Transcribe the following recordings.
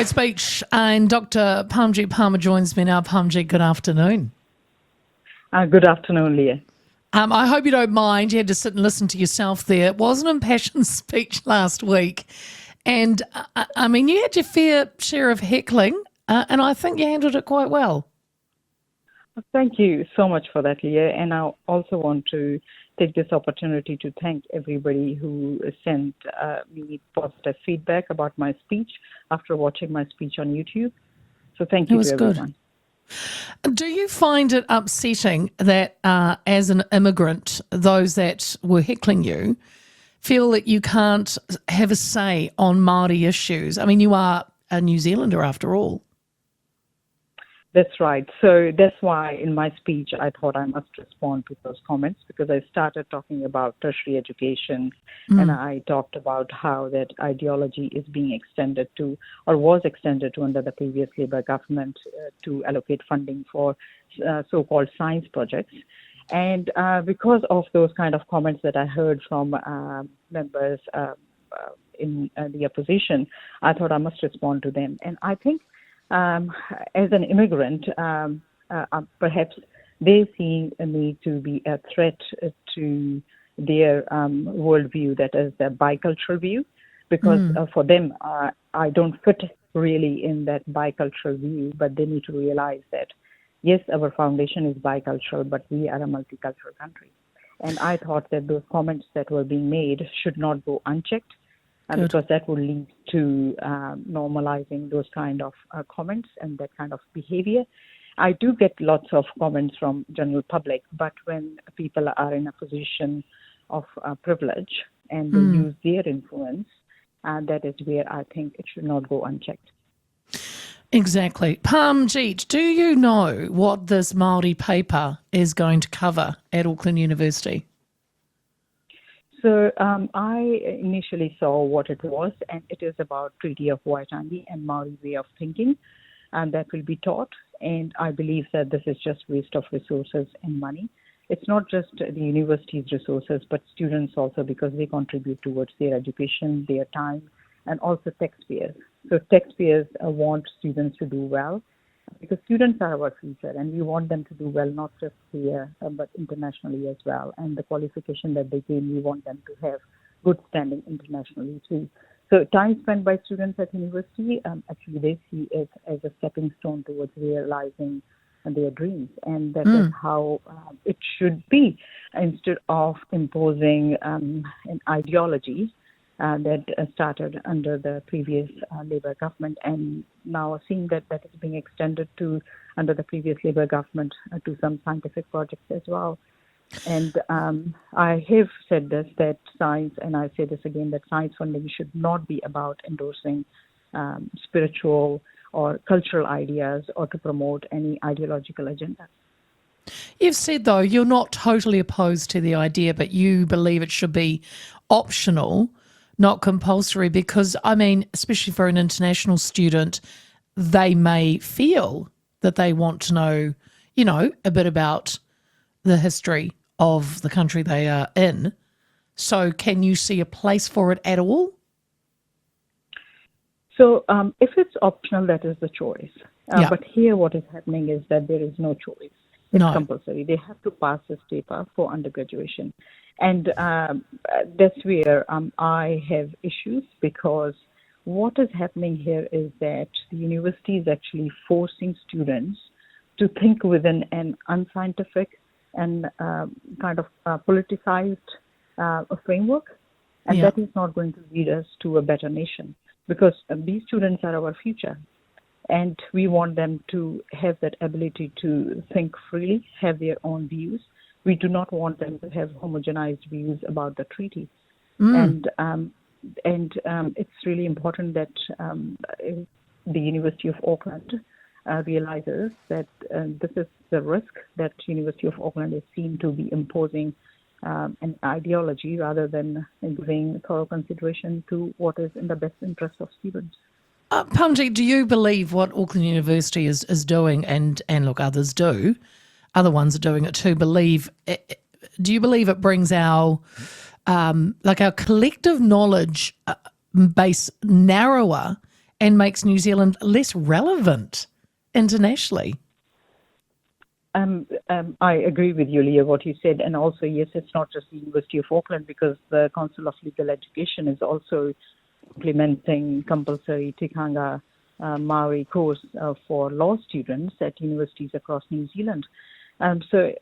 Great speech. And Dr. Parmjeet Parmar joins me now. Parmjeet, good afternoon. Good afternoon, Leah. I hope you don't mind. You had to sit and listen to yourself there. It was an impassioned speech last week. And, I mean, you had your fair share of heckling, and I think you handled it quite well. Thank you so much for that, Leah. And I also want to take this opportunity to thank everybody who sent me positive feedback about my speech after watching my speech on YouTube. So thank you to everyone. Do you find it upsetting that as an immigrant, those that were heckling you feel that you can't have a say on Māori issues? I mean, you are a New Zealander after all. That's right. So that's why in my speech, I thought I must respond to those comments, because I started talking about tertiary education and I talked about how that ideology is being extended to, or was extended to under the previous Labour government to allocate funding for so-called science projects. And because of those kind of comments that I heard from members in the opposition, I thought I must respond to them. And I think as an immigrant, perhaps they see me to be a threat to their worldview, that is the bicultural view, because for them, I don't fit really in that bicultural view, but they need to realize that, yes, our foundation is bicultural, but we are a multicultural country. And I thought that those comments that were being made should not go unchecked. Because that would lead to normalizing those kind of comments and that kind of behavior. I do get lots of comments from general public, but when people are in a position of privilege and they use their influence, that is where I think it should not go unchecked. Exactly. Parmjeet, do you know what this Māori paper is going to cover at Auckland University? So I initially saw what it was, and it is about Treaty of Waitangi and Māori way of thinking, and that will be taught. And I believe that this is just waste of resources and money. It's not just the university's resources, but students also, because they contribute towards their education, their time, and also taxpayers. So taxpayers want students to do well, because students are our future, and we want them to do well, not just here, but internationally as well. And the qualification that they gain, we want them to have good standing internationally too. So time spent by students at university, actually they see it as a stepping stone towards realizing their dreams. And that is how it should be, instead of imposing an ideology that started under the previous Labour government, and now seeing that that is being extended to under the previous Labour government to some scientific projects as well. And I have said this, that science, and I say this again, that science funding should not be about endorsing spiritual or cultural ideas or to promote any ideological agenda. You've said, though, you're not totally opposed to the idea, but you believe it should be optional, not compulsory, because, I mean, especially for an international student, they may feel that they want to know, you know, a bit about the history of the country they are in. So can you see a place for it at all? So if it's optional, that is the choice. Yeah. But here what is happening is that there is no choice. It's compulsory. They have to pass this paper for undergraduation. And that's where I have issues, because what is happening here is that the university is actually forcing students to think within an unscientific and kind of politicized framework. And that is not going to lead us to a better nation, because these students are our future. And we want them to have that ability to think freely, have their own views. We do not want them to have homogenized views about the treaty. And it's really important that the University of Auckland realizes that this is the risk that University of Auckland is seen to be imposing an ideology rather than giving thorough consideration to what is in the best interest of students. Parmjeet, do you believe what Auckland University is doing, and look, others do, other ones are doing it too, do you believe it brings our our collective knowledge base narrower and makes New Zealand less relevant internationally. I agree with you, Leah, what you said. And also, yes, it's not just the University of Auckland, because the Council of Legal Education is also implementing compulsory tikanga Māori course for law students at universities across New Zealand. So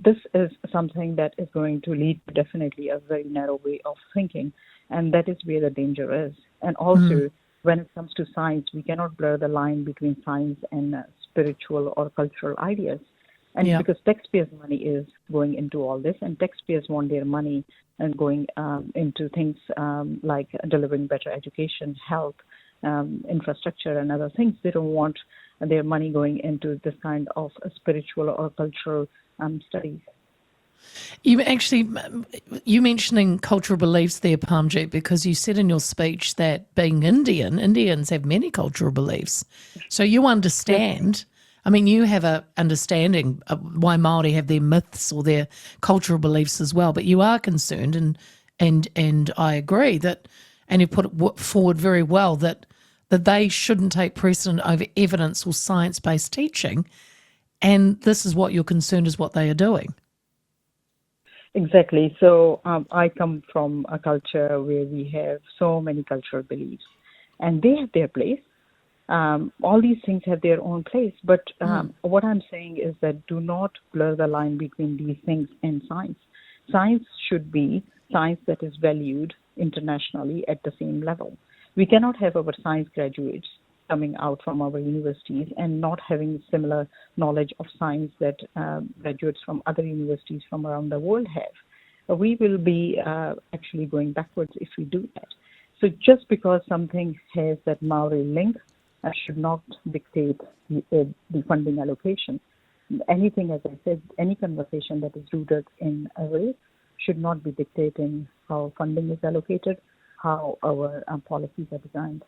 this is something that is going to lead to definitely a very narrow way of thinking, and that is where the danger is. And also, when it comes to science, we cannot blur the line between science and spiritual or cultural ideas. And because taxpayers' money is going into all this, and taxpayers want their money and going into things like delivering better education, health, infrastructure, and other things. They don't want their money going into this kind of spiritual or cultural studies. You mentioning cultural beliefs there, Parmjeet, because you said in your speech that being Indians have many cultural beliefs. So you understand. I mean, you have a understanding of why Māori have their myths or their cultural beliefs as well, but you are concerned, and I agree that, and you put it forward very well, that they shouldn't take precedent over evidence or science-based teaching, and this is what you're concerned is what they are doing. Exactly. So I come from a culture where we have so many cultural beliefs, and they have their place. All these things have their own place, but what I'm saying is that do not blur the line between these things and science. Science should be science that is valued internationally at the same level. We cannot have our science graduates coming out from our universities and not having similar knowledge of science that graduates from other universities from around the world have. We will be actually going backwards if we do that. So just because something has that Maori link, should not dictate the funding allocation. Anything, as I said, any conversation that is rooted in a race should not be dictating how funding is allocated, how our policies are designed.